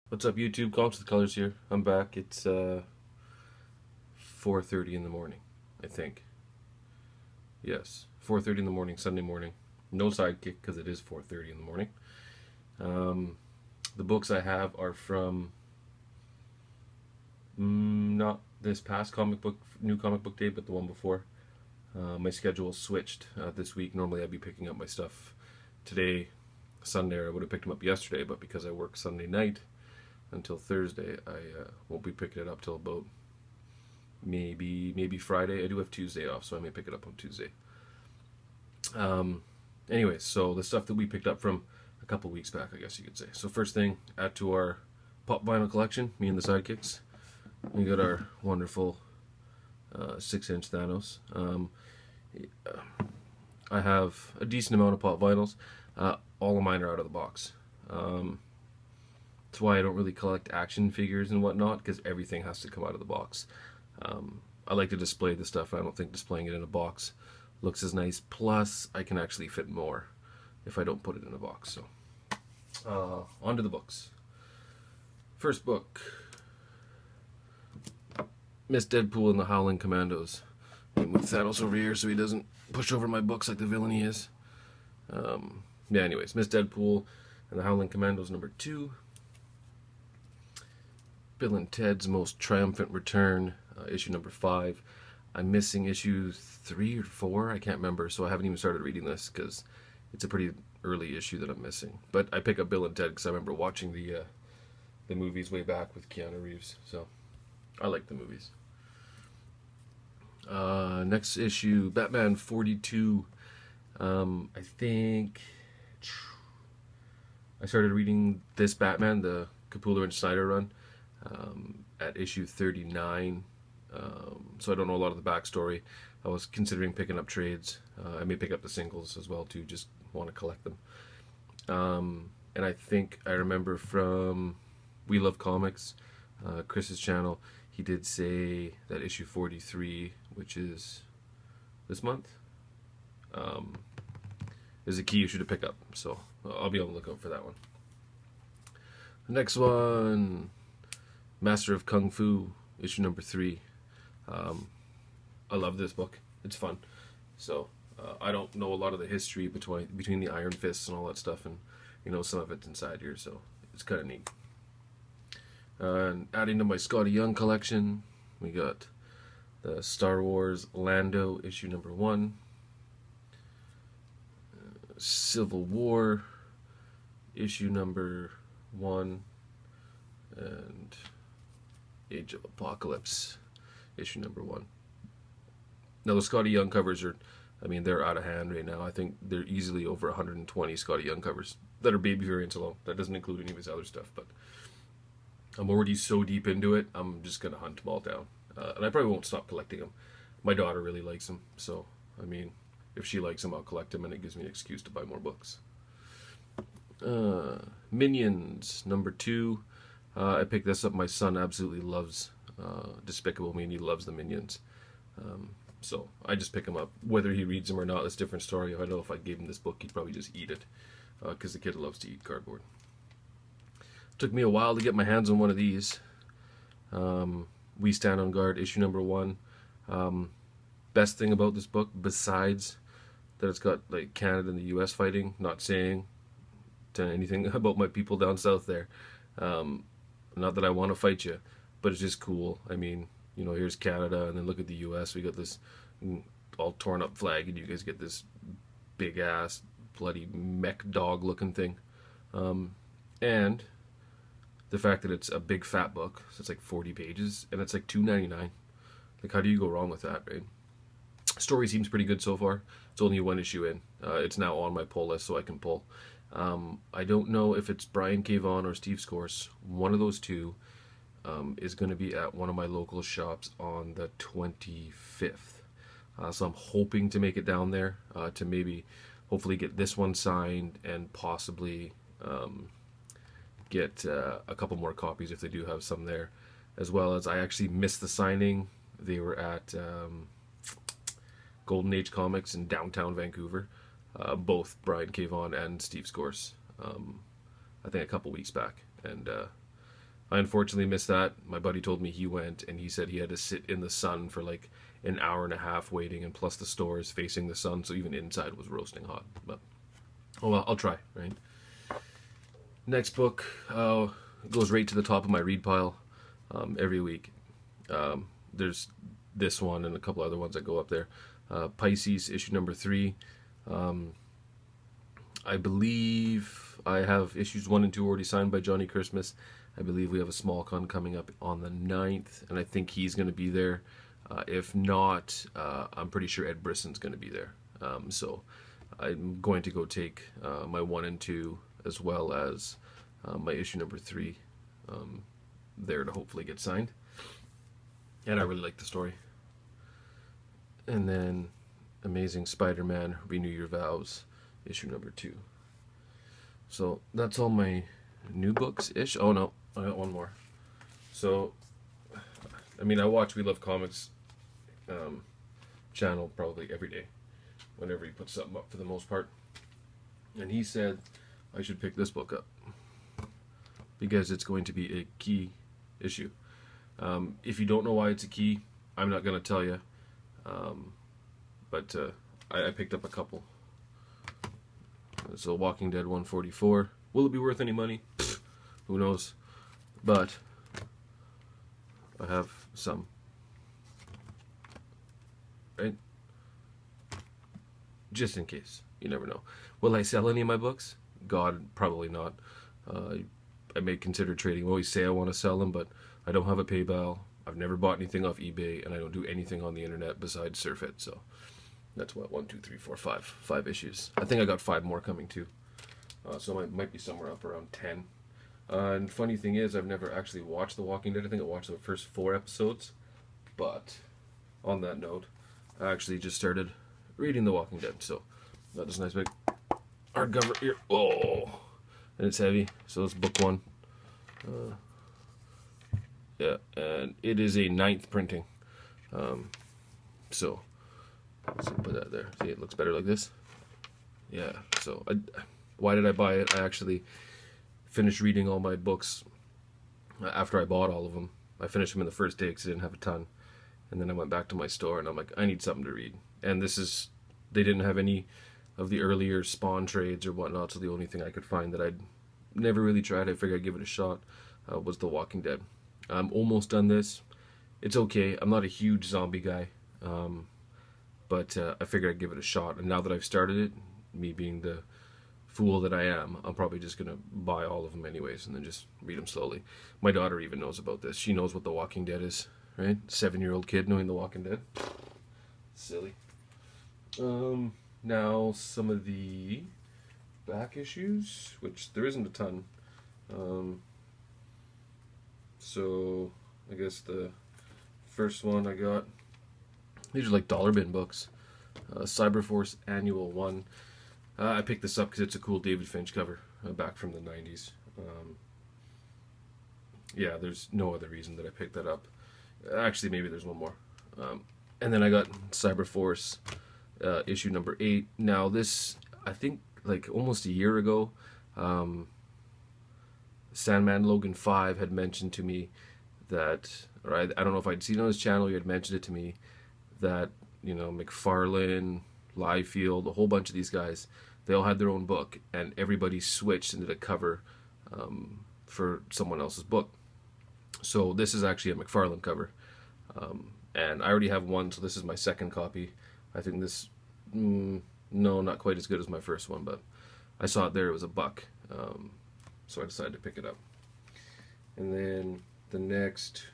What's up, YouTube? Comics with Colors here. I'm back. It's 4:30 in the morning, I think. Yes, 4:30 in the morning, Sunday morning. No sidekick because it is 4:30 in the morning. Um, the books I have are from not this past new comic book day, but the one before. My schedule switched this week. Normally, I'd be picking up my stuff today, Sunday. Or I would have picked them up yesterday, but because I work Sunday night until Thursday, I won't be picking it up till about maybe Friday. I do have Tuesday off, so I may pick it up on Tuesday. Um, Anyways, so the stuff that we picked up from a couple weeks back, I guess you could say. So first thing, add to our pop vinyl collection, me and the sidekicks. We got our wonderful 6-inch Thanos. I have a decent amount of pop vinyls. All of mine are out of the box. That's why I don't really collect action figures and whatnot, because everything has to come out of the box. I like to display the stuff. I don't think displaying it in a box looks as nice. Plus, I can actually fit more if I don't put it in a box. So, on to the books. First book, Miss Deadpool and the Howling Commandos. I move Thanos over here so he doesn't push over my books like the villain he is. Anyways, Miss Deadpool and the Howling Commandos #2. Bill and Ted's Most Triumphant Return, issue #5. I'm missing issue 3 or 4, I can't remember, so I haven't even started reading this because it's a pretty early issue that I'm missing. But I pick up Bill and Ted because I remember watching the movies way back with Keanu Reeves, so I like the movies. Next issue, Batman 42. I think I started reading this Batman, the Capullo and Snyder run, at issue 39. So I don't know a lot of the backstory. I was considering picking up trades. I may pick up the singles as well too, just want to collect them. And I think I remember from We Love Comics, Chris's channel, he did say that issue 43, which is this month, is a key issue to pick up. So I'll be on the lookout for that one. The next one, Master of Kung Fu, issue #3. I love this book. It's fun. So I don't know a lot of the history between the Iron Fists and all that stuff, and some of it's inside here, so it's kind of neat. And adding to my Scotty Young collection, we got the Star Wars Lando issue #1, Civil War issue #1, and Age of Apocalypse issue #1. Now the Scotty Young covers they're out of hand right now. I think they're easily over 120 Scotty Young covers that are baby variants alone. That doesn't include any of his other stuff, but I'm already so deep into it, I'm just going to hunt them all down. And I probably won't stop collecting them. My daughter really likes them, so, if she likes them, I'll collect them, and it gives me an excuse to buy more books. Minions, #2. I picked this up. My son absolutely loves Despicable Me, and he loves the Minions. So I just pick him up. Whether he reads them or not, that's a different story. I know if I gave him this book, he'd probably just eat it, because the kid loves to eat cardboard. Took me a while to get my hands on one of these. We Stand on Guard, issue #1. Best thing about this book, besides that it's got like Canada and the US fighting, not saying anything about my people down south there. Not that I want to fight you, but it's just cool. Here's Canada, and then look at the US. We got this all torn up flag, and you guys get this big ass bloody mech dog looking thing. And the fact that it's a big fat book, so it's like 40 pages, and it's like $2.99. Like, how do you go wrong with that, right? Story seems pretty good so far. It's only one issue in. It's now on my pull list, so I can pull. I don't know if it's Brian K. Vaughan or Steve Scorse. One of those two is going to be at one of my local shops on the 25th. So I'm hoping to make it down there to maybe, hopefully get this one signed and possibly get a couple more copies if they do have some there. As well as, I actually missed the signing. They were at Golden Age Comics in downtown Vancouver. Both Brian K. Vaughan and Steve Scorse. I think a couple weeks back. And I unfortunately missed that. My buddy told me he went, and he said he had to sit in the sun for like an hour and a half waiting, and plus the store is facing the sun, so even inside was roasting hot. But oh well, I'll try, right? Next book goes right to the top of my read pile every week. There's this one and a couple other ones that go up there. Pisces, issue number 3. I believe I have issues 1 and 2 already signed by Johnny Christmas. I believe we have a small con coming up on the 9th, and I think he's going to be there. If not, I'm pretty sure Ed Brisson's going to be there. So I'm going to go take my 1 and 2 as well as my issue number 3 there to hopefully get signed. And I really like the story. And then Amazing Spider-Man, Renew Your Vows, issue number 2. So that's all my new books-ish. Oh no, I got one more. So, I mean, I watch We Love Comics channel probably every day, whenever he puts something up for the most part. And he said I should pick this book up because it's going to be a key issue. If you don't know why it's a key, I'm not going to tell you. But I picked up a couple. So Walking Dead 144. Will it be worth any money? Pfft, who knows? But I have some. Right? Just in case. You never know. Will I sell any of my books? God, probably not. I may consider trading. I always say I want to sell them, but I don't have a PayPal. I've never bought anything off eBay, and I don't do anything on the internet besides surf it. So that's what, 1, 2, 3, 4, 5. 5 issues. I think I got 5 more coming too. So I might be somewhere up around 10. And funny thing is, I've never actually watched The Walking Dead. I think I watched the first 4 episodes. But on that note, I actually just started reading The Walking Dead. So got this nice big hardcover here. Oh, and it's heavy. So it's book 1. Yeah, and it is a 9th printing. So let's put that there. See, it looks better like this. Yeah. So why did I buy it? I actually finished reading all my books after I bought all of them. I finished them in the first day because I didn't have a ton. And then I went back to my store and I'm like, I need something to read. And they didn't have any of the earlier Spawn trades or whatnot, so the only thing I could find that I'd never really tried, I figured I'd give it a shot, was The Walking Dead. I'm almost done this. It's okay. I'm not a huge zombie guy, but I figured I'd give it a shot. And now that I've started it, me being the fool that I am, I'm probably just going to buy all of them anyways and then just read them slowly. My daughter even knows about this. She knows what The Walking Dead is, right? 7-year-old kid knowing The Walking Dead. Silly. Now some of the back issues, which there isn't a ton. So I guess the first one I got, these are like dollar bin books. Cyberforce Annual 1. I picked this up because it's a cool David Finch cover, back from the 90s. Yeah, there's no other reason that I picked that up. Actually, maybe there's one more. And then I got Cyberforce issue number 8. Now this, I think like almost a year ago, Sandman Logan 5 had mentioned to me that, or I don't know if I'd seen it on his channel, he had mentioned it to me, that, you know, McFarlane, Liefeld, a whole bunch of these guys, they all had their own book, and everybody switched and did a cover for someone else's book. So this is actually a McFarlane cover. And I already have one, so this is my second copy. I think this, no, not quite as good as my first one, but I saw it there, it was $1. So I decided to pick it up. And then the next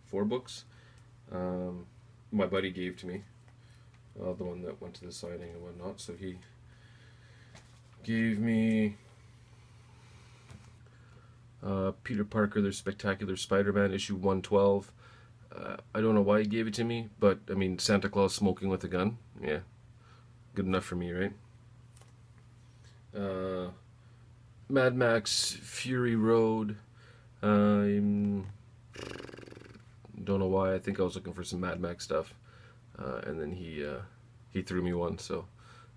4 books my buddy gave to me, the one that went to the signing and whatnot. So he gave me Peter Parker, Their Spectacular Spider-Man, issue 112. I don't know why he gave it to me, but I mean, Santa Claus smoking with a gun, yeah, good enough for me, right? Mad Max Fury Road. I don't know why. I think I was looking for some Mad Max stuff, and then he threw me one. So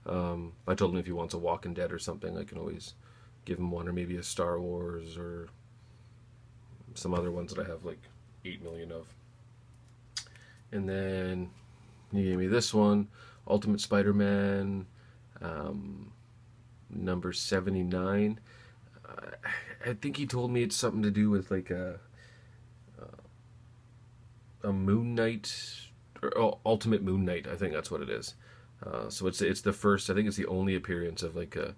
I told him if he wants a Walking Dead or something, I can always give him one, or maybe a Star Wars, or some other ones that I have like 8 million of. And then he gave me this one, Ultimate Spider-Man, number 79. I think he told me it's something to do with like a Moon Knight, or Ultimate Moon Knight. I think that's what it is. So it's the first. I think it's the only appearance of like a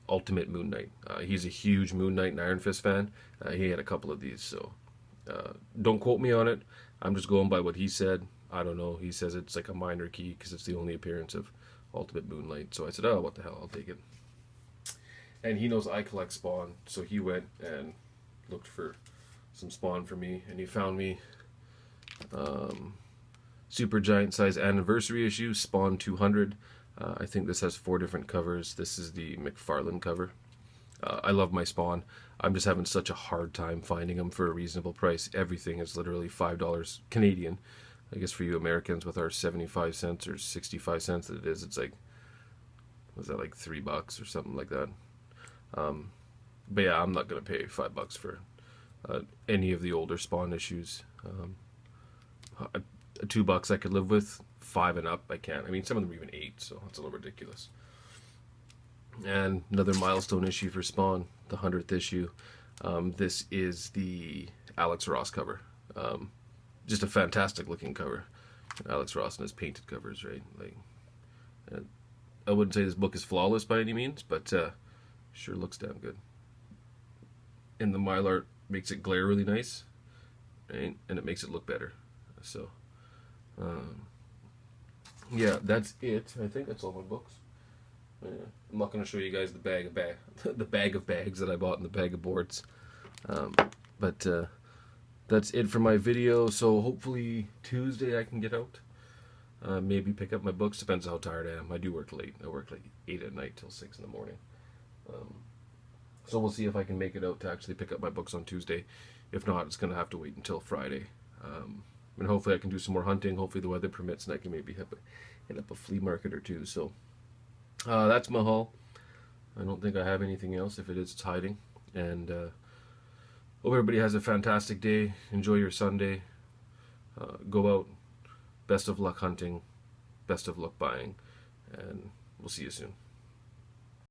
Ultimate Moon Knight. He's a huge Moon Knight and Iron Fist fan. He had a couple of these, so don't quote me on it. I'm just going by what he said. I don't know. He says it's like a minor key because it's the only appearance of Ultimate Moonlight. So I said, oh, what the hell, I'll take it. And he knows I collect Spawn, so he went and looked for some Spawn for me, and he found me Super Giant Size Anniversary issue, Spawn 200. I think this has 4 different covers. This is the McFarlane cover. I love my Spawn. I'm just having such a hard time finding them for a reasonable price. Everything is literally $5 Canadian. I guess for you Americans with our 75 cents or 65 cents that it is, it's like, was that like $3 or something like that? But yeah, I'm not gonna pay $5 for any of the older Spawn issues. $2 I could live with. 5 and up I can't. I mean, some of them are even 8, so that's a little ridiculous. And another milestone issue for Spawn, the 100th issue. This is the Alex Ross cover. Just a fantastic looking cover. Alex Ross and his painted covers, right? Like, I wouldn't say this book is flawless by any means, but sure looks damn good. And the Mylar makes it glare really nice, right? And it makes it look better. So, yeah, that's it. I think that's all my books. Yeah. I'm not going to show you guys the bag of bags that I bought in the bag of boards. But that's it for my video. So hopefully Tuesday I can get out. Maybe pick up my books. Depends how tired I am. I do work late. I work like 8 at night till 6 in the morning. So we'll see if I can make it out to actually pick up my books on Tuesday. If not, it's going to have to wait until Friday. And hopefully I can do some more hunting. Hopefully the weather permits and I can maybe hit up a flea market or two. So that's my haul. I don't think I have anything else. If it is, it's hiding. And hope everybody has a fantastic day. Enjoy your Sunday. Go out. Best of luck hunting. Best of luck buying. And we'll see you soon.